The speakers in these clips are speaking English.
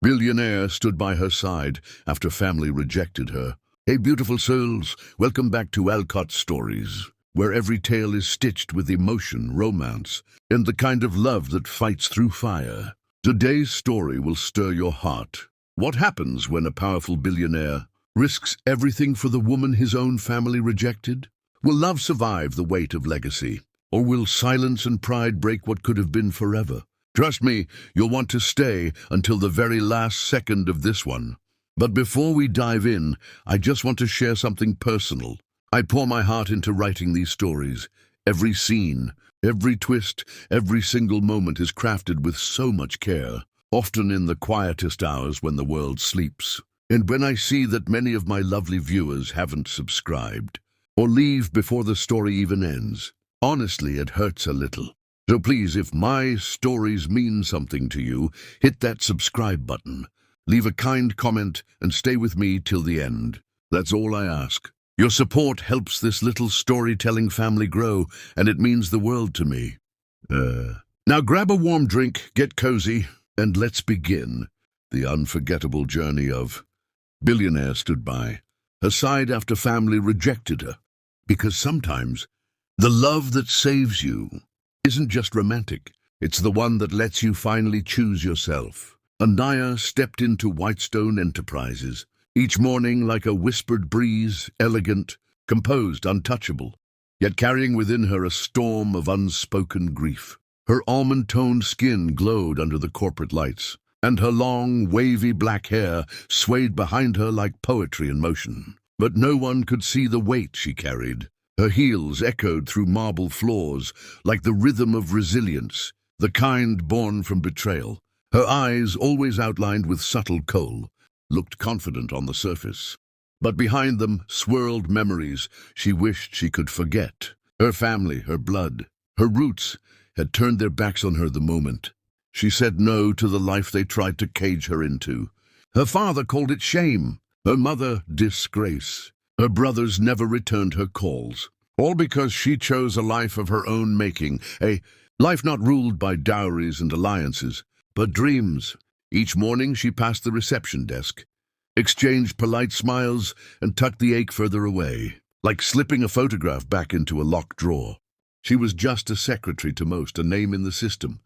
Billionaire stood by her side after family rejected her. Hey, beautiful souls, welcome back to Alcot Stories, where every tale is stitched with emotion, romance, and the kind of love that fights through fire. Today's story will stir your heart. What happens when a powerful billionaire risks everything for the woman his own family rejected? Will love survive the weight of legacy? Or will silence and pride break what could have been forever? Trust me, you'll want to stay until the very last second of this one. But before we dive in, I just want to share something personal. I pour my heart into writing these stories. Every scene, every twist, every single moment is crafted with so much care, often in the quietest hours when the world sleeps. And when I see that many of my lovely viewers haven't subscribed, or leave before the story even ends, honestly, it hurts a little. So please, if my stories mean something to you, hit that subscribe button, leave a kind comment, and stay with me till the end. That's all I ask. Your support helps this little storytelling family grow, and it means the world to me. Now grab a warm drink, get cozy, and let's begin the unforgettable journey of Billionaire stood by her side after family rejected her. Because sometimes the love that saves you isn't just romantic, it's the one that lets you finally choose yourself. Anaya stepped into Whitestone Enterprises, each morning like a whispered breeze, elegant, composed, untouchable, yet carrying within her a storm of unspoken grief. Her almond-toned skin glowed under the corporate lights, and her long, wavy black hair swayed behind her like poetry in motion. But no one could see the weight she carried. Her heels echoed through marble floors like the rhythm of resilience, the kind born from betrayal. Her eyes, always outlined with subtle kohl, looked confident on the surface. But behind them swirled memories she wished she could forget. Her family, her blood, her roots had turned their backs on her the moment she said no to the life they tried to cage her into. Her father called it shame, her mother disgrace. Her brothers never returned her calls, all because she chose a life of her own making, a life not ruled by dowries and alliances, but dreams. Each morning she passed the reception desk, exchanged polite smiles, and tucked the ache further away, like slipping a photograph back into a locked drawer. She was just a secretary to most, a name in the system,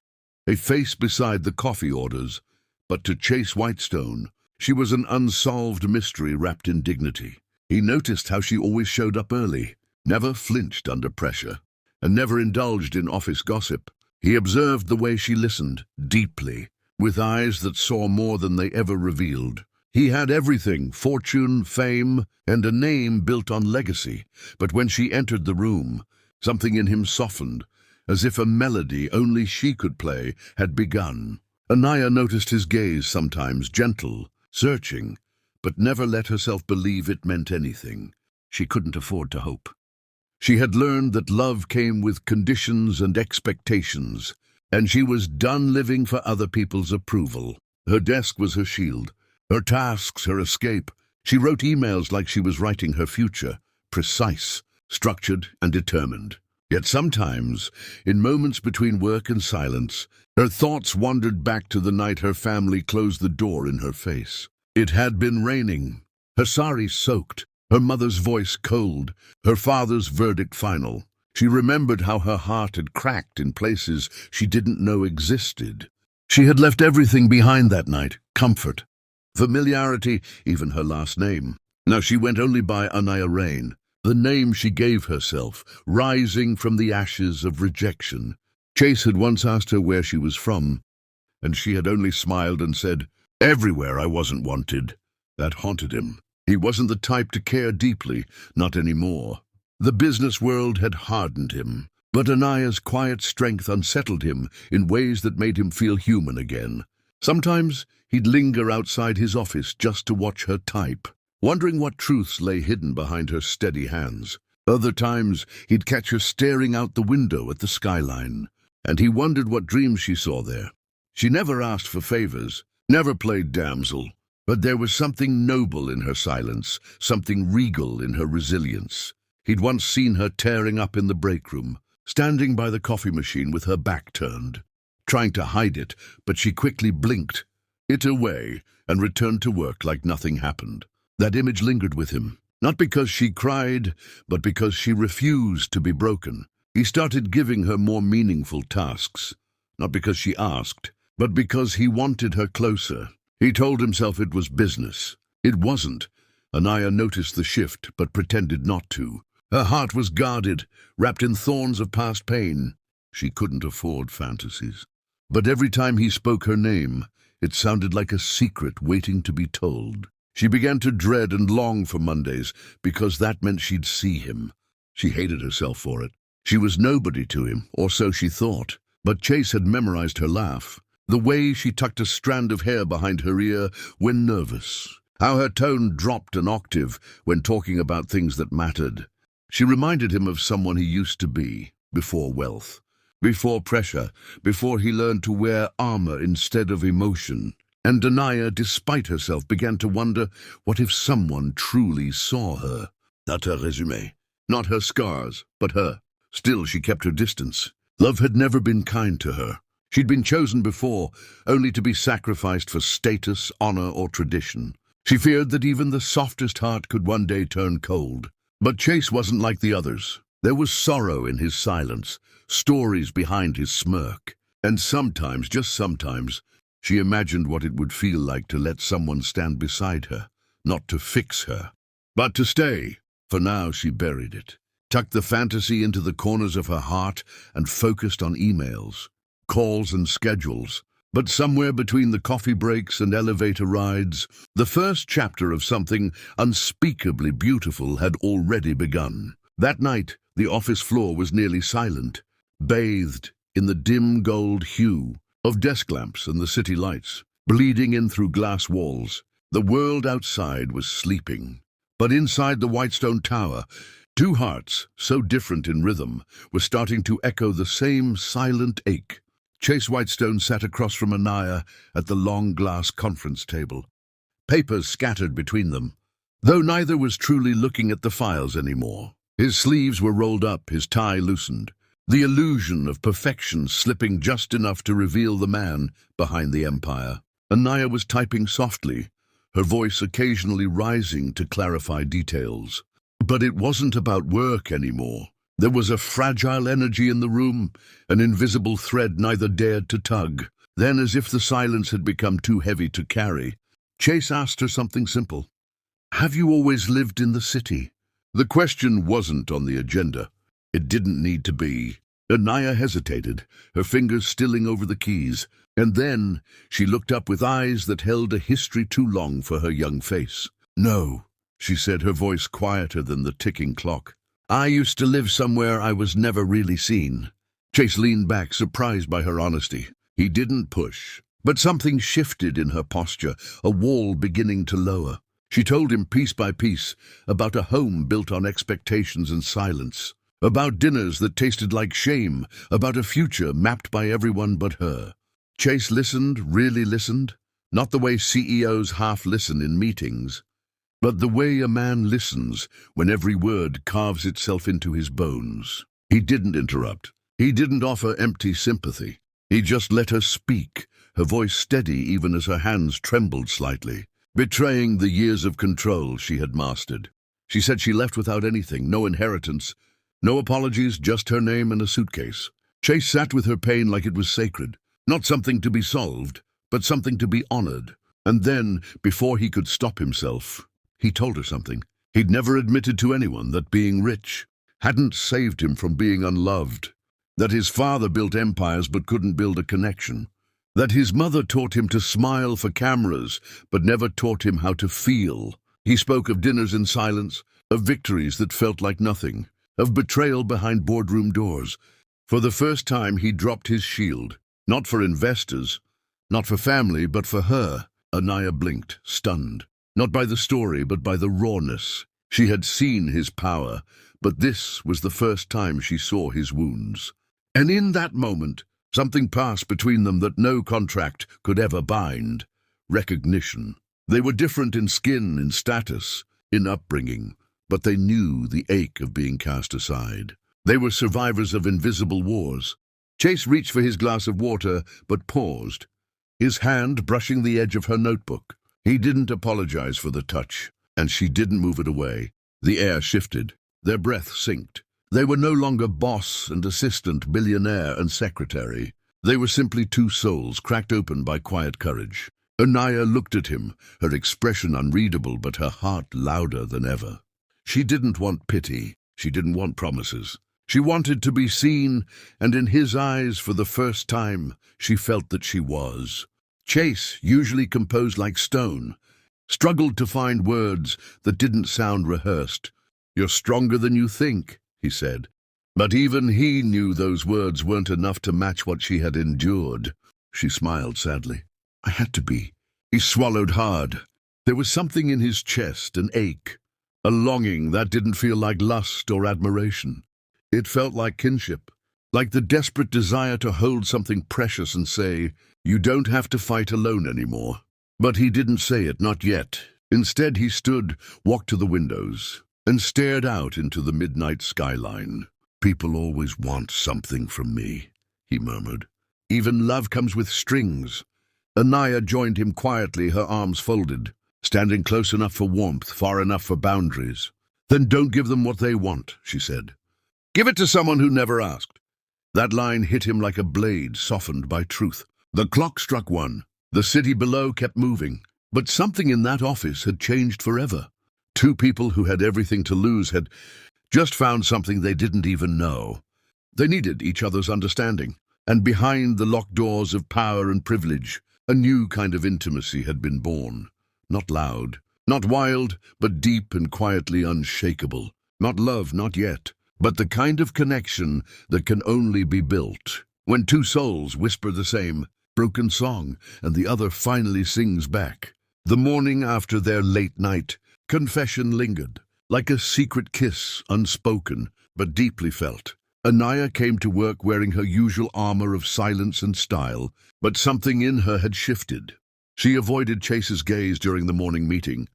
a face beside the coffee orders, but to Chase Whitestone, she was an unsolved mystery wrapped in dignity. He noticed how she always showed up early, never flinched under pressure, and never indulged in office gossip. He observed the way she listened, deeply, with eyes that saw more than they ever revealed. He had everything, fortune, fame, and a name built on legacy. But when she entered the room, something in him softened, as if a melody only she could play had begun. Anaya noticed his gaze sometimes, gentle, searching, but never let herself believe it meant anything. She couldn't afford to hope. She had learned that love came with conditions and expectations, and she was done living for other people's approval. Her desk was her shield, her tasks her escape. She wrote emails like she was writing her future, precise, structured, and determined. Yet sometimes, in moments between work and silence, her thoughts wandered back to the night her family closed the door in her face. It had been raining, her sari soaked, her mother's voice cold, her father's verdict final. She remembered how her heart had cracked in places she didn't know existed. She had left everything behind that night, comfort, familiarity, even her last name. Now she went only by Anaya, the name she gave herself, rising from the ashes of rejection. Chase had once asked her where she was from, and she had only smiled and said, "Everywhere I wasn't wanted." That haunted him. He wasn't the type to care deeply, not anymore. The business world had hardened him, but Anaya's quiet strength unsettled him in ways that made him feel human again. Sometimes he'd linger outside his office just to watch her type, wondering what truths lay hidden behind her steady hands. Other times he'd catch her staring out the window at the skyline, and he wondered what dreams she saw there. She never asked for favors, never played damsel, but there was something noble in her silence, something regal in her resilience. He'd once seen her tearing up in the break room, standing by the coffee machine with her back turned, trying to hide it, but she quickly blinked. it away, and returned to work like nothing happened. That image lingered with him, not because she cried, but because she refused to be broken. He started giving her more meaningful tasks, not because she asked, but because he wanted her closer. He told himself it was business. It wasn't. Anaya noticed the shift, but pretended not to. Her heart was guarded, wrapped in thorns of past pain. She couldn't afford fantasies. But every time he spoke her name, it sounded like a secret waiting to be told. She began to dread and long for Mondays, because that meant she'd see him. She hated herself for it. She was nobody to him, or so she thought. But Chase had memorized her laugh, the way she tucked a strand of hair behind her ear when nervous, how her tone dropped an octave when talking about things that mattered. She reminded him of someone he used to be, before wealth, before pressure, before he learned to wear armor instead of emotion. And Anaya, despite herself, began to wonder, what if someone truly saw her? Not her resume, not her scars, but her. Still, she kept her distance. Love had never been kind to her. She'd been chosen before, only to be sacrificed for status, honor, or tradition. She feared that even the softest heart could one day turn cold. But Chase wasn't like the others. There was sorrow in his silence, stories behind his smirk. And sometimes, just sometimes, she imagined what it would feel like to let someone stand beside her, not to fix her, but to stay. For now, she buried it, tucked the fantasy into the corners of her heart, and focused on emails, calls, and schedules. But somewhere between the coffee breaks and elevator rides, the first chapter of something unspeakably beautiful had already begun. That night, the office floor was nearly silent, bathed in the dim gold hue of desk lamps and the city lights, bleeding in through glass walls. The world outside was sleeping. But inside the Whitestone Tower, two hearts, so different in rhythm, were starting to echo the same silent ache. Chase Whitestone sat across from Anaya at the long glass conference table, papers scattered between them, though neither was truly looking at the files anymore. His sleeves were rolled up, his tie loosened, the illusion of perfection slipping just enough to reveal the man behind the empire. Anaya was typing softly, her voice occasionally rising to clarify details. But it wasn't about work anymore. There was a fragile energy in the room, an invisible thread neither dared to tug. Then, as if the silence had become too heavy to carry, Chase asked her something simple. "Have you always lived in the city?" The question wasn't on the agenda. It didn't need to be. Anaya hesitated, her fingers stilling over the keys, and then she looked up with eyes that held a history too long for her young face. "No," she said, her voice quieter than the ticking clock. "I used to live somewhere I was never really seen." Chase leaned back, surprised by her honesty. He didn't push, but something shifted in her posture, a wall beginning to lower. She told him piece by piece about a home built on expectations and silence, about dinners that tasted like shame, about a future mapped by everyone but her. Chase listened, really listened, not the way CEOs half listen in meetings, but the way a man listens when every word carves itself into his bones. He didn't interrupt. He didn't offer empty sympathy. He just let her speak, her voice steady even as her hands trembled slightly, betraying the years of control she had mastered. She said she left without anything, no inheritance, no apologies, just her name and a suitcase. Chase sat with her pain like it was sacred, not something to be solved, but something to be honored. And then, before he could stop himself, he told her something he'd never admitted to anyone, that being rich hadn't saved him from being unloved, that his father built empires but couldn't build a connection, that his mother taught him to smile for cameras but never taught him how to feel. He spoke of dinners in silence, of victories that felt like nothing, of betrayal behind boardroom doors. For the first time he dropped his shield, not for investors, not for family, but for her. Anaya blinked, stunned, not by the story but by the rawness. She had seen his power, but this was the first time she saw his wounds. And in that moment, something passed between them that no contract could ever bind: recognition. They were different in skin, in status, in upbringing, but they knew the ache of being cast aside. They were survivors of invisible wars. Chase reached for his glass of water, but paused. his hand brushing the edge of her notebook. He didn't apologize for the touch, and she didn't move it away. The air shifted. Their breath synced. They were no longer boss and assistant, billionaire and secretary. They were simply two souls cracked open by quiet courage. Anaya looked at him, her expression unreadable but her heart louder than ever. She didn't want pity. She didn't want promises. She wanted to be seen, and in his eyes, for the first time, she felt that she was. Chase, usually composed like stone, struggled to find words that didn't sound rehearsed. "You're stronger than you think," he said. But even he knew those words weren't enough to match what she had endured. She smiled sadly. "I had to be." He swallowed hard. There was something in his chest, an ache, a longing that didn't feel like lust or admiration. It felt like kinship, like the desperate desire to hold something precious and say, "You don't have to fight alone anymore." But he didn't say it, not yet. Instead, he stood, walked to the windows, and stared out into the midnight skyline. "People always want something from me," he murmured. "Even love comes with strings." Anaya joined him quietly, her arms folded, standing close enough for warmth, far enough for boundaries. "Then don't give them what they want," she said. "Give it to someone who never asked." That line hit him like a blade softened by truth. The clock struck 1. The city below kept moving, but something in that office had changed forever. Two people who had everything to lose had just found something they didn't even know. They needed each other's understanding, and behind the locked doors of power and privilege, a new kind of intimacy had been born. Not loud, not wild, but deep and quietly unshakable. Not love, not yet, but the kind of connection that can only be built when two souls whisper the same broken song and the other finally sings back. The morning after their late night, confession lingered, like a secret kiss, unspoken but deeply felt. Anaya came to work wearing her usual armor of silence and style, but something in her had shifted. She avoided Chase's gaze during the morning meeting,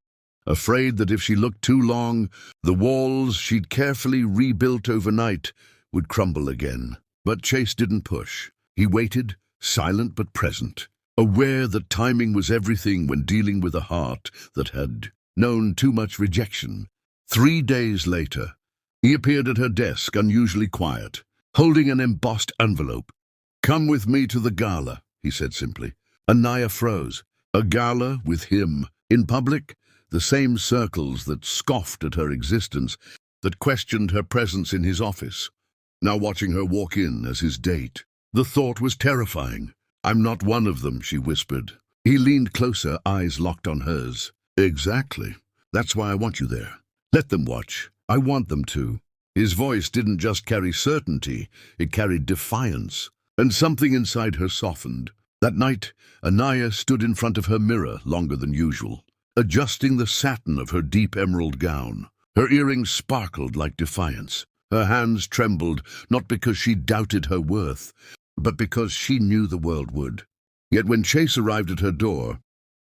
afraid that if she looked too long, the walls she'd carefully rebuilt overnight would crumble again. But Chase didn't push. He waited, silent but present, aware that timing was everything when dealing with a heart that had known too much rejection. 3 days later, he appeared at her desk, unusually quiet, holding an embossed envelope. "Come with me to the gala," he said simply. Anaya froze. A gala with him, in public? The same circles that scoffed at her existence, that questioned her presence in his office. Now watching her walk in as his date. The thought was terrifying. "I'm not one of them," she whispered. He leaned closer, eyes locked on hers. "Exactly. That's why I want you there. Let them watch. I want them to." His voice didn't just carry certainty, it carried defiance, and something inside her softened. That night, Anaya stood in front of her mirror longer than usual, adjusting the satin of her deep emerald gown. Her earrings sparkled like defiance. Her hands trembled, not because she doubted her worth, but because she knew the world would. Yet when Chase arrived at her door,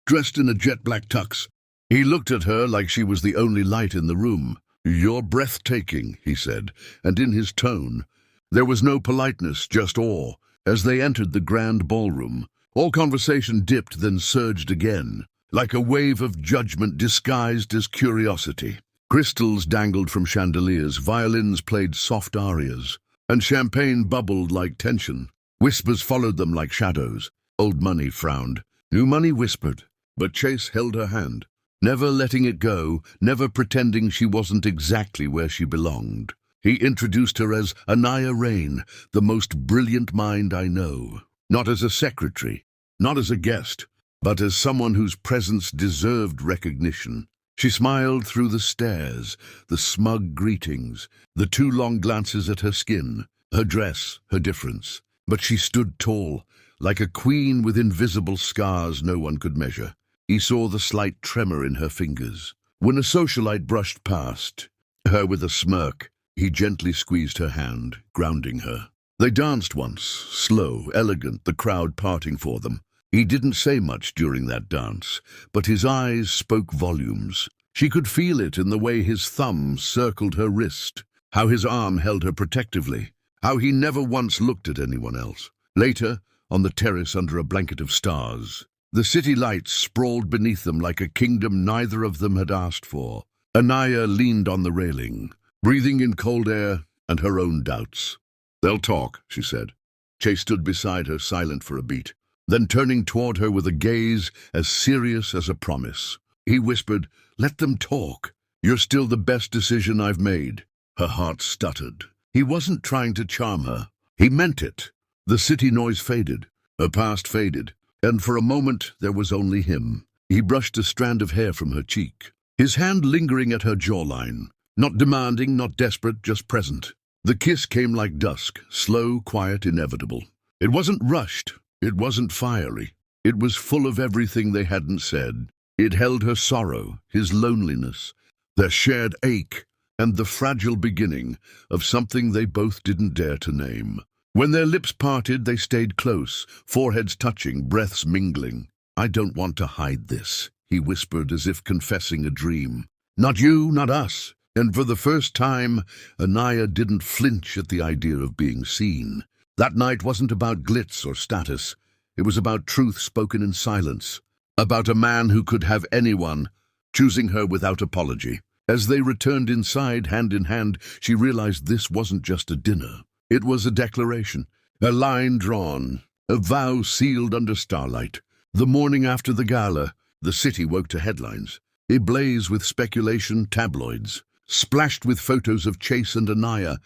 dressed in a jet-black tux, he looked at her like she was the only light in the room. "You're breathtaking," he said, and in his tone there was no politeness, just awe. As they entered the grand ballroom, all conversation dipped, then surged again, like a wave of judgment disguised as curiosity. Crystals dangled from chandeliers, violins played soft arias, and champagne bubbled like tension. Whispers followed them like shadows. Old Money frowned. New Money whispered. But Chase held her hand, never letting it go, never pretending she wasn't exactly where she belonged. He introduced her as Anaya Rain, the most brilliant mind I know. Not as a secretary, not as a guest, but as someone whose presence deserved recognition. She smiled through the stares, the smug greetings, the too long glances at her skin, her dress, her difference. But she stood tall, like a queen with invisible scars no one could measure. He saw the slight tremor in her fingers. When a socialite brushed past her with a smirk, he gently squeezed her hand, grounding her. They danced once, slow, elegant, the crowd parting for them. He didn't say much during that dance, but his eyes spoke volumes. She could feel it in the way his thumb circled her wrist, how his arm held her protectively, how he never once looked at anyone else. Later, on the terrace under a blanket of stars. The city lights sprawled beneath them like a kingdom neither of them had asked for. Anaya leaned on the railing, breathing in cold air and her own doubts. "They'll talk," she said. Chase stood beside her, silent for a beat. Then turning toward her with a gaze as serious as a promise, he whispered, "Let them talk. You're still the best decision I've made." Her heart stuttered. He wasn't trying to charm her. He meant it. The city noise faded. Her past faded. And for a moment there was only him. He brushed a strand of hair from her cheek, his hand lingering at her jawline. Not demanding, not desperate, just present. The kiss came like dusk, slow, quiet, inevitable. It wasn't rushed. It wasn't fiery. It was full of everything they hadn't said. It held her sorrow, his loneliness, their shared ache, and the fragile beginning of something they both didn't dare to name. When their lips parted, they stayed close, foreheads touching, breaths mingling. "I don't want to hide this," he whispered as if confessing a dream. "Not you, not us." And for the first time, Anaya didn't flinch at the idea of being seen. That night wasn't about glitz or status. It was about truth spoken in silence, about a man who could have anyone, choosing her without apology. As they returned inside, hand in hand, she realized this wasn't just a dinner. It was a declaration, a line drawn, a vow sealed under starlight. The morning after the gala, the city woke to headlines, ablaze with speculation, tabloids, splashed with photos of Chase and Anaya,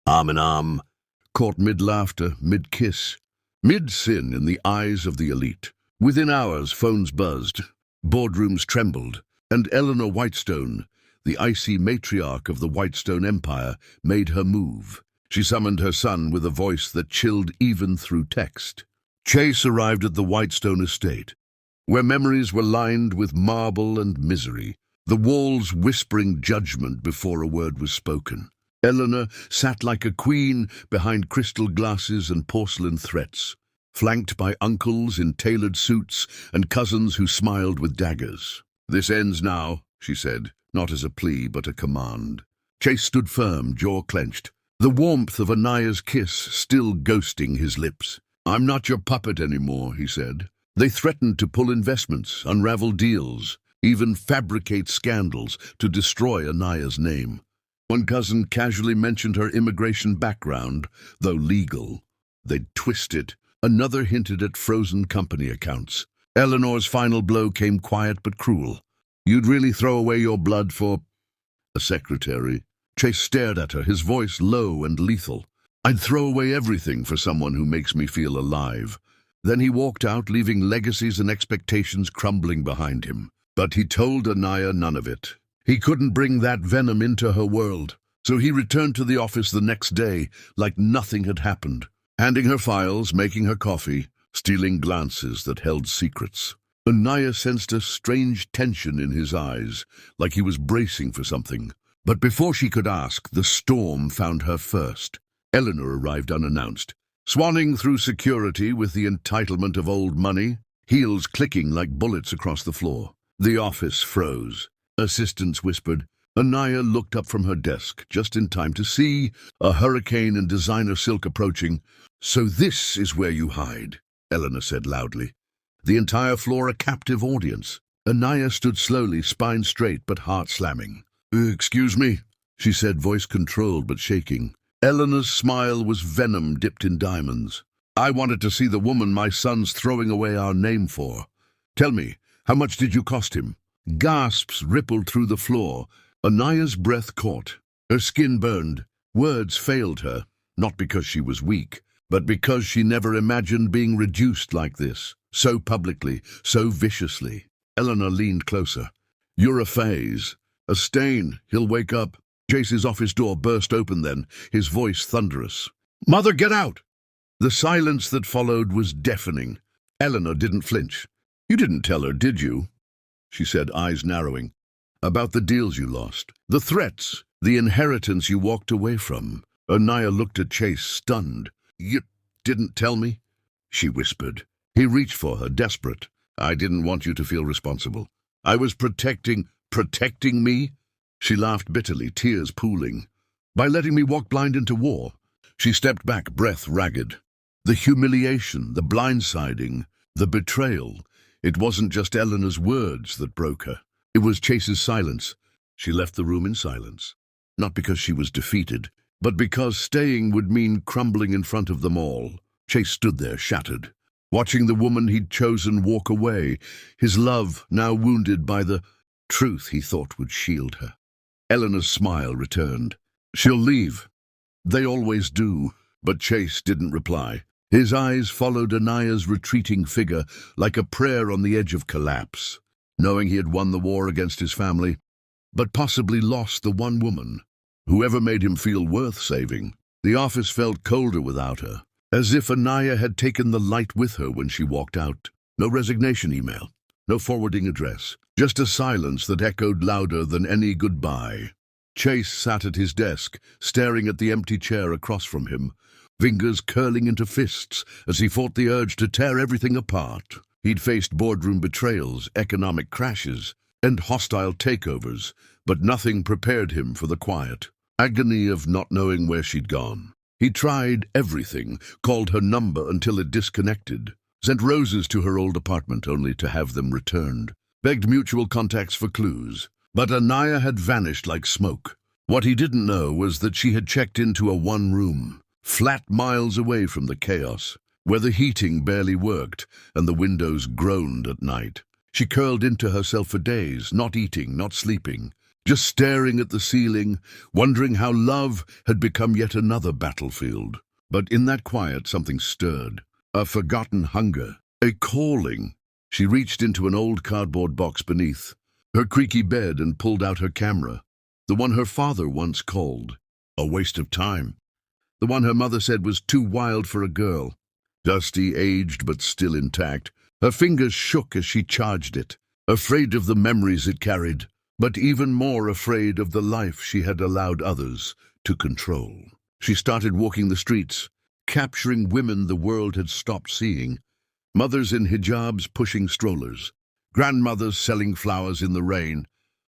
arm in arm, caught mid-laughter, mid-kiss, mid-sin in the eyes of the elite. Within hours, phones buzzed, boardrooms trembled, and Eleanor Whitestone, the icy matriarch of the Whitestone Empire, made her move. She summoned her son with a voice that chilled even through text. Chase arrived at the Whitestone estate, where memories were lined with marble and misery, the walls whispering judgment before a word was spoken. Eleanor sat like a queen behind crystal glasses and porcelain threats, flanked by uncles in tailored suits and cousins who smiled with daggers. "This ends now," she said, not as a plea but a command. Chase stood firm, jaw clenched, the warmth of Anaya's kiss still ghosting his lips. "I'm not your puppet anymore," he said. They threatened to pull investments, unravel deals, even fabricate scandals to destroy Anaya's name. One cousin casually mentioned her immigration background, though legal. They'd twist it. Another hinted at frozen company accounts. Eleanor's final blow came quiet but cruel. "You'd really throw away your blood for a secretary?" Chase stared at her, his voice low and lethal. "I'd throw away everything for someone who makes me feel alive." Then he walked out, leaving legacies and expectations crumbling behind him. But he told Anaya none of it. He couldn't bring that venom into her world. So he returned to the office the next day, like nothing had happened, handing her files, making her coffee, stealing glances that held secrets. Anaya sensed a strange tension in his eyes, like he was bracing for something. But before she could ask, the storm found her first. Eleanor arrived unannounced, swanning through security with the entitlement of old money, heels clicking like bullets across the floor. The office froze. Assistants whispered. Anaya looked up from her desk, just in time to see a hurricane and designer silk approaching. "So this is where you hide," Eleanor said loudly. The entire floor a captive audience. Anaya stood slowly, spine straight but heart slamming. "Excuse me," she said, voice controlled but shaking. Eleanor's smile was venom dipped in diamonds. "I wanted to see the woman my son's throwing away our name for. Tell me, how much did you cost him?" Gasps rippled through the floor. Anaya's breath caught. Her skin burned. Words failed her, not because she was weak, but because she never imagined being reduced like this, so publicly, so viciously. Eleanor leaned closer. "You're a phase. A stain. He'll wake up." Chase's office door burst open then, his voice thunderous. "Mother, get out!" The silence that followed was deafening. Eleanor didn't flinch. "You didn't tell her, did you?" she said, eyes narrowing. "About the deals you lost, the threats, the inheritance you walked away from." Anaya looked at Chase, stunned. "You didn't tell me?" she whispered. He reached for her, desperate. "I didn't want you to feel responsible. I was protecting me?" She laughed bitterly, tears pooling. "By letting me walk blind into war?" She stepped back, breath ragged. The humiliation, the blindsiding, the betrayal. It wasn't just Eleanor's words that broke her. It was Chase's silence. She left the room in silence. Not because she was defeated, but because staying would mean crumbling in front of them all. Chase stood there, shattered, watching the woman he'd chosen walk away, his love now wounded by the truth he thought would shield her. Eleanor's smile returned. "She'll leave. They always do." But Chase didn't reply. His eyes followed Anaya's retreating figure like a prayer on the edge of collapse, knowing he had won the war against his family, but possibly lost the one woman who ever made him feel worth saving. The office felt colder without her, as if Anaya had taken the light with her when she walked out. No resignation email, no forwarding address, just a silence that echoed louder than any goodbye. Chase sat at his desk, staring at the empty chair across from him, fingers curling into fists as he fought the urge to tear everything apart. He'd faced boardroom betrayals, economic crashes, and hostile takeovers, but nothing prepared him for the quiet agony of not knowing where she'd gone. He tried everything, called her number until it disconnected, sent roses to her old apartment only to have them returned, begged mutual contacts for clues. But Anaya had vanished like smoke. What he didn't know was that she had checked into a one-room, flat miles away from the chaos, where the heating barely worked and the windows groaned at night. She curled into herself for days, not eating, not sleeping, just staring at the ceiling, wondering how love had become yet another battlefield. But in that quiet, something stirred. A forgotten hunger, a calling. She reached into an old cardboard box beneath her creaky bed and pulled out her camera, the one her father once called a waste of time, the one her mother said was too wild for a girl. Dusty, aged, but still intact, her fingers shook as she charged it, afraid of the memories it carried, but even more afraid of the life she had allowed others to control. She started walking the streets, capturing women the world had stopped seeing, mothers in hijabs pushing strollers, grandmothers selling flowers in the rain,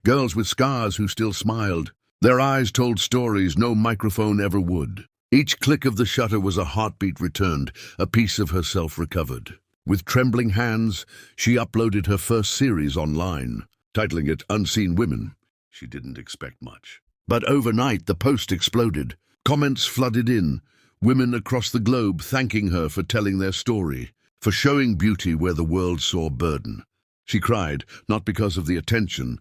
girls with scars who still smiled. Their eyes told stories no microphone ever would. Each click of the shutter was a heartbeat returned, a piece of herself recovered. With trembling hands, she uploaded her first series online, titling it Unseen Women. She didn't expect much. But overnight, the post exploded. Comments flooded in, women across the globe thanking her for telling their story, for showing beauty where the world saw burden. She cried, not because of the attention,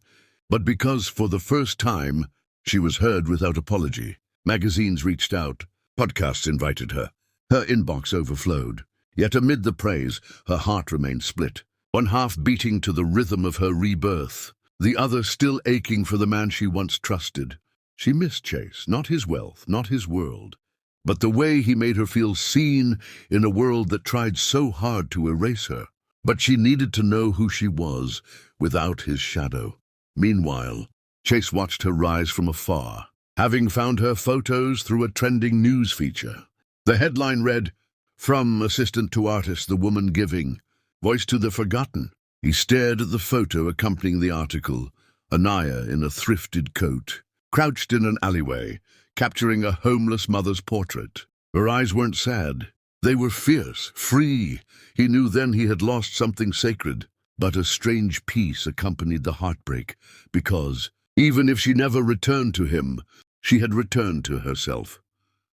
but because for the first time she was heard without apology. Magazines reached out, podcasts invited her. Her inbox overflowed. Yet amid the praise, her heart remained split, one half beating to the rhythm of her rebirth, the other still aching for the man she once trusted. She missed Chase, not his wealth, not his world, but the way he made her feel seen in a world that tried so hard to erase her. But she needed to know who she was without his shadow. Meanwhile, Chase watched her rise from afar, having found her photos through a trending news feature. The headline read, "From assistant to artist, the woman giving, voice to the forgotten." He stared at the photo accompanying the article, Anaya in a thrifted coat, crouched in an alleyway, capturing a homeless mother's portrait. Her eyes weren't sad. They were fierce, free. He knew then he had lost something sacred. But a strange peace accompanied the heartbreak, because, even if she never returned to him, she had returned to herself.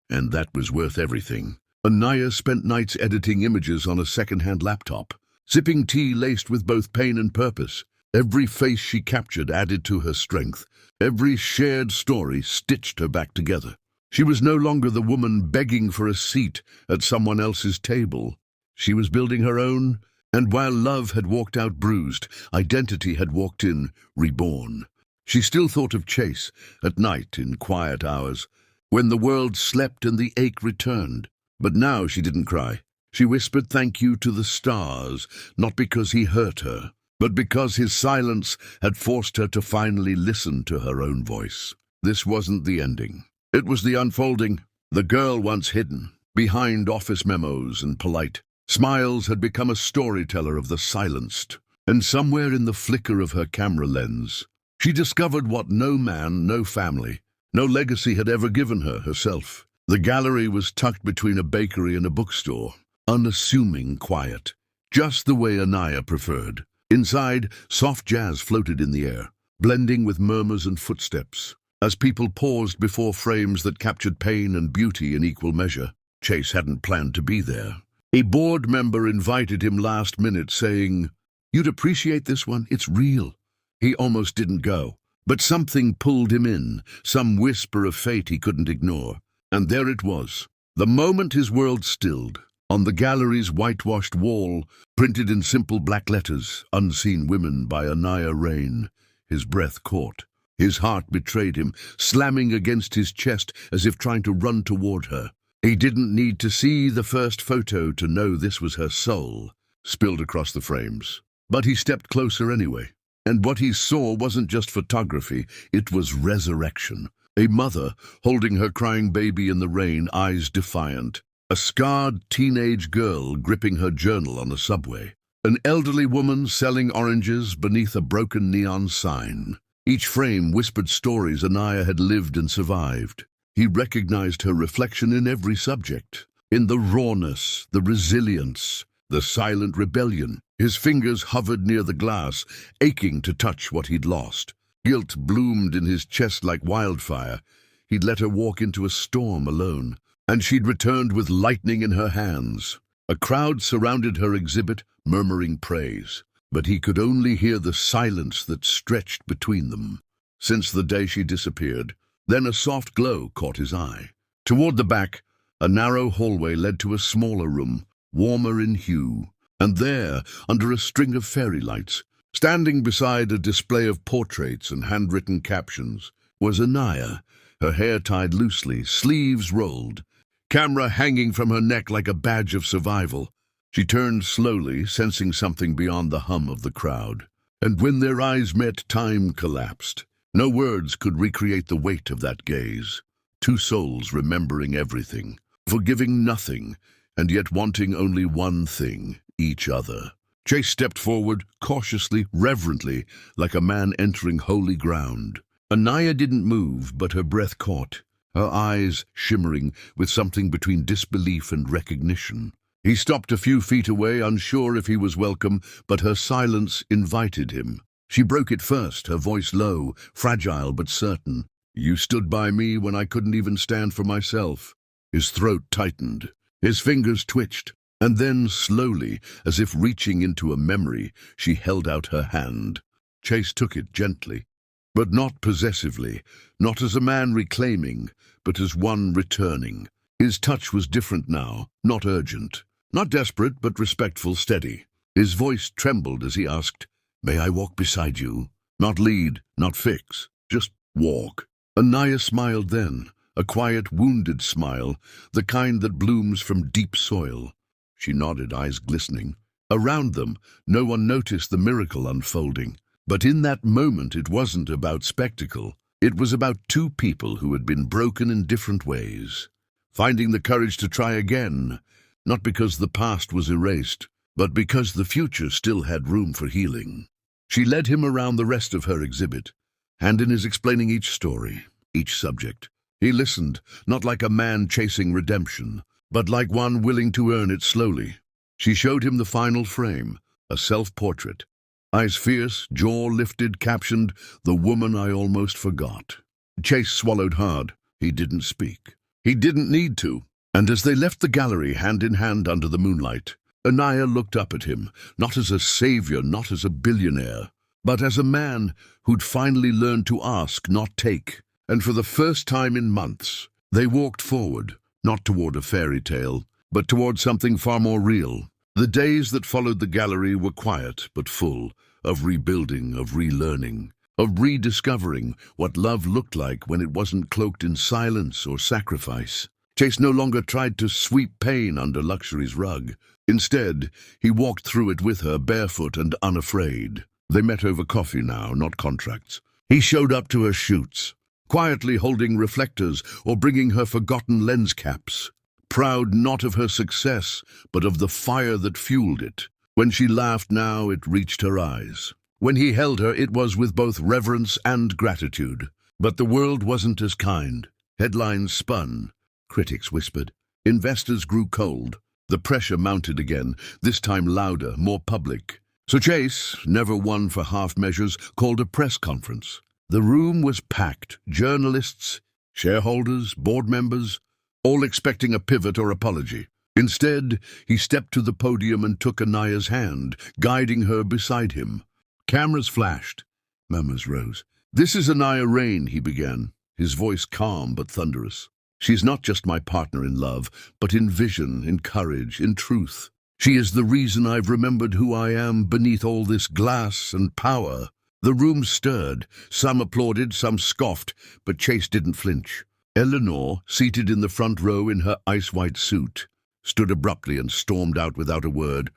And that was worth everything. Anaya spent nights editing images on a second-hand laptop, sipping tea laced with both pain and purpose. Every face she captured added to her strength. Every shared story stitched her back together. She was no longer the woman begging for a seat at someone else's table. She was building her own, and while love had walked out bruised, identity had walked in, reborn. She still thought of Chase, at night in quiet hours, when the world slept and the ache returned. But now she didn't cry. She whispered thank you to the stars, not because he hurt her, but because his silence had forced her to finally listen to her own voice. This wasn't the ending. It was the unfolding. The girl once hidden, behind office memos and polite smiles, had become a storyteller of the silenced. And somewhere in the flicker of her camera lens, she discovered what no man, no family, no legacy had ever given her herself. The gallery was tucked between a bakery and a bookstore, unassuming quiet, just the way Anaya preferred. Inside, soft jazz floated in the air, blending with murmurs and footsteps, as people paused before frames that captured pain and beauty in equal measure. Chase hadn't planned to be there. A board member invited him last minute, saying, "You'd appreciate this one, it's real." He almost didn't go, but something pulled him in, some whisper of fate he couldn't ignore. And there it was. The moment his world stilled, on the gallery's whitewashed wall, printed in simple black letters, "Unseen Women" by Anaya Rain. His breath caught. His heart betrayed him, slamming against his chest as if trying to run toward her. He didn't need to see the first photo to know this was her soul, spilled across the frames. But he stepped closer anyway. And what he saw wasn't just photography, it was resurrection. A mother holding her crying baby in the rain, eyes defiant. A scarred teenage girl gripping her journal on a subway. An elderly woman selling oranges beneath a broken neon sign. Each frame whispered stories Anaya had lived and survived. He recognized her reflection in every subject, in the rawness, the resilience, the silent rebellion. His fingers hovered near the glass, aching to touch what he'd lost. Guilt bloomed in his chest like wildfire. He'd let her walk into a storm alone, and she'd returned with lightning in her hands. A crowd surrounded her exhibit, murmuring praise, but he could only hear the silence that stretched between them. Since the day she disappeared, then a soft glow caught his eye. Toward the back, a narrow hallway led to a smaller room, warmer in hue. And there, under a string of fairy lights, standing beside a display of portraits and handwritten captions, was Anaya, her hair tied loosely, sleeves rolled, camera hanging from her neck like a badge of survival. She turned slowly, sensing something beyond the hum of the crowd. And when their eyes met, time collapsed. No words could recreate the weight of that gaze. Two souls remembering everything, forgiving nothing, and yet wanting only one thing, each other. Chase stepped forward, cautiously, reverently, like a man entering holy ground. Anaya didn't move, but her breath caught, her eyes shimmering with something between disbelief and recognition. He stopped a few feet away, unsure if he was welcome, but her silence invited him. She broke it first, her voice low, fragile but certain. "You stood by me when I couldn't even stand for myself." His throat tightened. His fingers twitched. And then, slowly, as if reaching into a memory, she held out her hand. Chase took it gently, but not possessively, not as a man reclaiming, but as one returning. His touch was different now, not urgent, not desperate, but respectful, steady. His voice trembled as he asked, "May I walk beside you? Not lead, not fix, just walk." Anaya smiled then, a quiet, wounded smile, the kind that blooms from deep soil. She nodded, eyes glistening. Around them, no one noticed the miracle unfolding. But in that moment, it wasn't about spectacle. It was about two people who had been broken in different ways, finding the courage to try again, not because the past was erased, but because the future still had room for healing. She led him around the rest of her exhibit, hand in his explaining each story, each subject. He listened, not like a man chasing redemption, but like one willing to earn it slowly. She showed him the final frame, a self-portrait. Eyes fierce, jaw lifted, captioned, "The woman I almost forgot." Chase swallowed hard. He didn't speak. He didn't need to. And as they left the gallery hand in hand under the moonlight, Anaya looked up at him, not as a savior, not as a billionaire, but as a man who'd finally learned to ask, not take. And for the first time in months, they walked forward, not toward a fairy tale, but toward something far more real. The days that followed the gallery were quiet but full, of rebuilding, of relearning, of rediscovering what love looked like when it wasn't cloaked in silence or sacrifice. Chase no longer tried to sweep pain under luxury's rug. Instead, he walked through it with her, barefoot and unafraid. They met over coffee now, not contracts. He showed up to her shoots, quietly holding reflectors or bringing her forgotten lens caps, proud not of her success, but of the fire that fueled it. When she laughed now, it reached her eyes. When he held her, it was with both reverence and gratitude. But the world wasn't as kind. Headlines spun. critics whispered. Investors grew cold. The pressure mounted again, this time louder, more public. So Chase, never one for half measures, called a press conference. The room was packed, journalists, shareholders, board members, all expecting a pivot or apology. Instead, he stepped to the podium and took Anaya's hand, guiding her beside him. Cameras flashed. Murmurs rose. "This is Anaya Rain," he began, his voice calm but thunderous. "She's not just my partner in love, but in vision, in courage, in truth. She is the reason I've remembered who I am beneath all this glass and power." The room stirred. Some applauded, some scoffed, but Chase didn't flinch. Eleanor, seated in the front row in her ice-white suit, stood abruptly and stormed out without a word,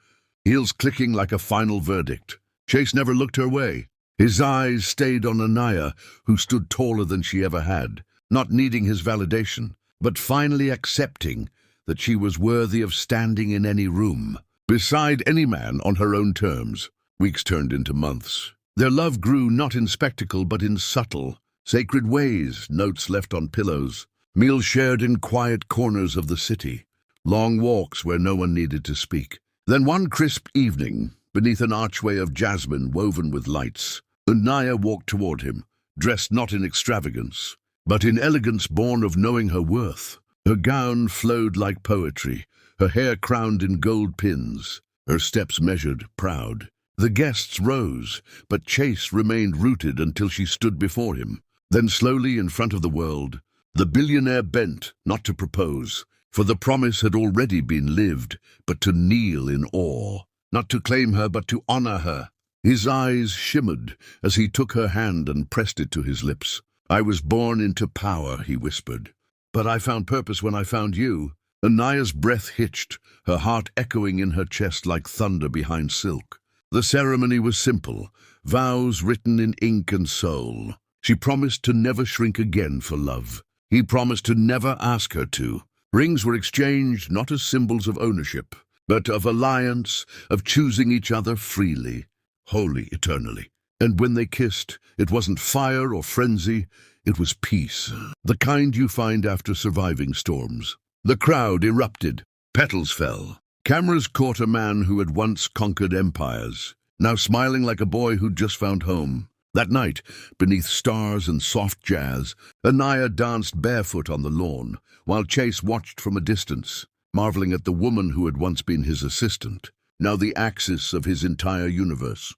heels clicking like a final verdict. Chase never looked her way. His eyes stayed on Anaya, who stood taller than she ever had, not needing his validation, but finally accepting that she was worthy of standing in any room, beside any man on her own terms. Weeks turned into months. Their love grew not in spectacle but in subtle, sacred ways, notes left on pillows, meals shared in quiet corners of the city, long walks where no one needed to speak. Then one crisp evening, beneath an archway of jasmine woven with lights, Anaya walked toward him, dressed not in extravagance, but in elegance born of knowing her worth. Her gown flowed like poetry, her hair crowned in gold pins, her steps measured, proud. The guests rose, but Chase remained rooted until she stood before him. Then slowly, in front of the world, the billionaire bent, not to propose, for the promise had already been lived, but to kneel in awe, not to claim her, but to honor her. His eyes shimmered as he took her hand and pressed it to his lips. "I was born into power," he whispered, "but I found purpose when I found you." Anaya's breath hitched, her heart echoing in her chest like thunder behind silk. The ceremony was simple, vows written in ink and soul. She promised to never shrink again for love. He promised to never ask her to. Rings were exchanged not as symbols of ownership, but of alliance, of choosing each other freely, wholly, eternally. And when they kissed, it wasn't fire or frenzy, it was peace, the kind you find after surviving storms. The crowd erupted. Petals fell. Cameras caught a man who had once conquered empires, now smiling like a boy who'd just found home. That night, beneath stars and soft jazz, Anaya danced barefoot on the lawn, while Chase watched from a distance, marveling at the woman who had once been his assistant, now the axis of his entire universe.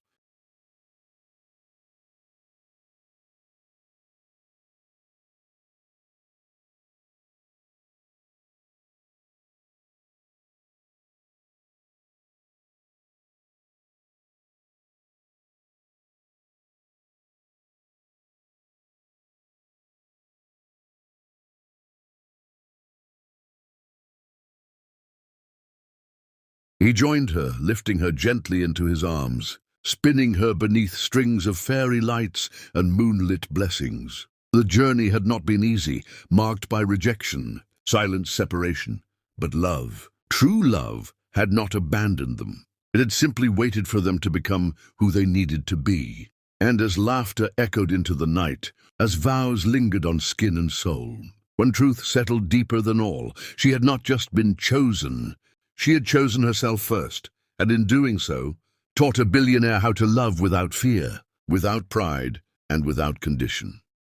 He joined her, lifting her gently into his arms, spinning her beneath strings of fairy lights and moonlit blessings. The journey had not been easy, marked by rejection, silent separation. But love, true love, had not abandoned them. It had simply waited for them to become who they needed to be. And as laughter echoed into the night, as vows lingered on skin and soul, when truth settled deeper than all, she had not just been chosen, she had chosen herself first, and in doing so, taught a billionaire how to love without fear, without pride, and without condition.